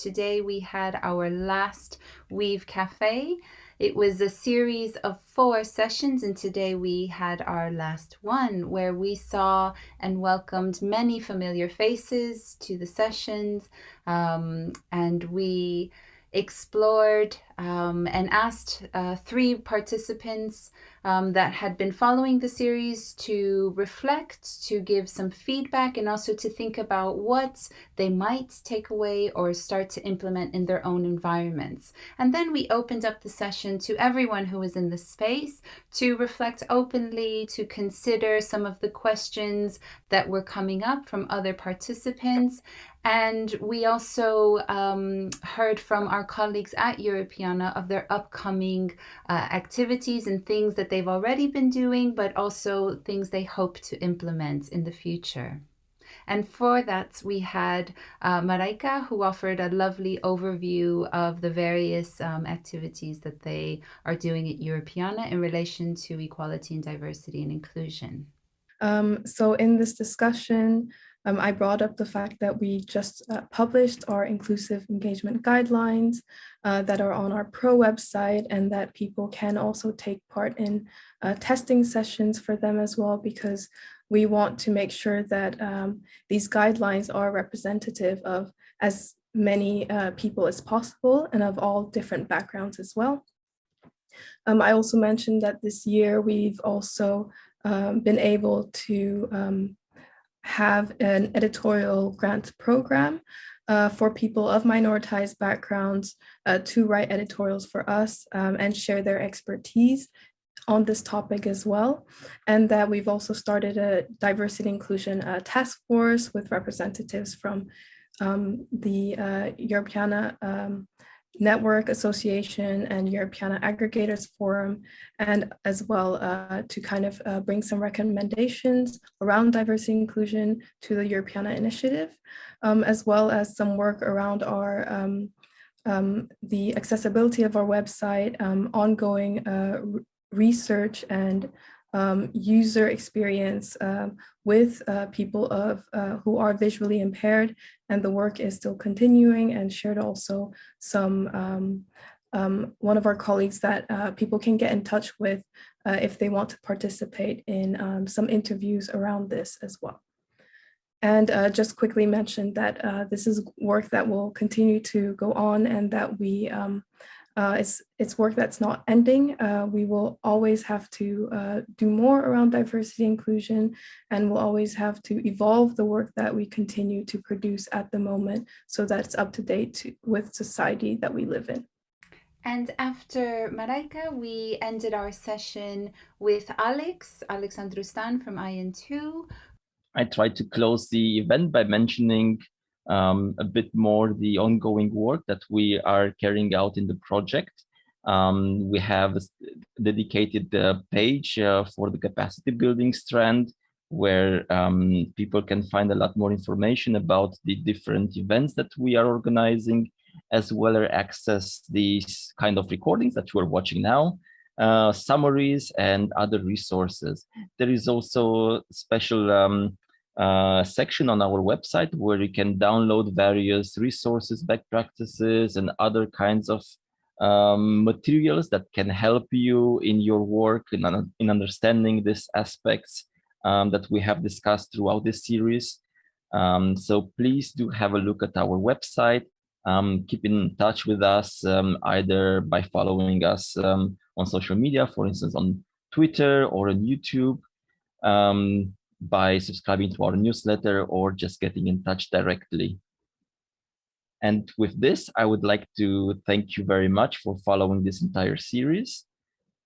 Today we had our last Weave Cafe. It was a series of 4 sessions, and today we had our last one where we saw and welcomed many familiar faces to the sessions, and we explored and asked 3 participants that had been following the series to reflect, to give some feedback, and also to think about what they might take away or start to implement in their own environments. And then we opened up the session to everyone who was in the space to reflect openly, to consider some of the questions that were coming up from other participants. And we also heard from our colleagues at Europeana of their upcoming activities and things that they've already been doing, but also things they hope to implement in the future. And for that, we had Mareike, who offered a lovely overview of the various activities that they are doing at Europeana in relation to equality and diversity and inclusion. So in this discussion, I brought up the fact that we just published our inclusive engagement guidelines that are on our PRO website, and that people can also take part in testing sessions for them as well, because we want to make sure that these guidelines are representative of as many people as possible and of all different backgrounds as well. I also mentioned that this year we've also been able to have an editorial grant program for people of minoritized backgrounds to write editorials for us and share their expertise on this topic as well. And that we've also started a diversity inclusion task force with representatives from the Europeana Network Association and Europeana Aggregators Forum, and as well to kind of bring some recommendations around diversity inclusion to the Europeana initiative, as well as some work around our the accessibility of our website, ongoing research and user experience with people who are visually impaired, and the work is still continuing, and shared also some one of our colleagues that people can get in touch with if they want to participate in some interviews around this as well. And just quickly mention that this is work that will continue to go on, and that we it's work that's not ending. We will always have to do more around diversity inclusion, and we'll always have to evolve the work that we continue to produce at the moment so that it's up to date with society that we live in. And after Mareike, we ended our session with Alex Andrustan from IN2. I tried to close the event by mentioning a bit more the ongoing work that we are carrying out in the project. We have a dedicated page for the capacity building strand, where people can find a lot more information about the different events that we are organizing, as well as access these kind of recordings that you are watching now, summaries and other resources. There is also a special section on our website where you can download various resources, best practices, and other kinds of materials that can help you in your work in understanding these aspects that we have discussed throughout this series. So please do have a look at our website. Keep in touch with us either by following us on social media, for instance, on Twitter or on YouTube, by subscribing to our newsletter, or just getting in touch directly. And with this, I would like to thank you very much for following this entire series.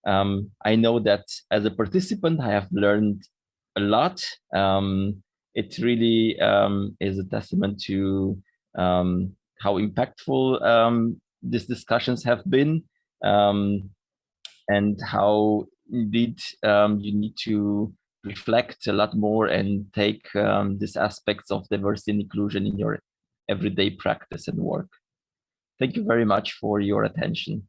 I know that as a participant, I have learned a lot. It really is a testament to how impactful these discussions have been, and how indeed you need to reflect a lot more and take these aspects of diversity and inclusion in your everyday practice and work. Thank you very much for your attention.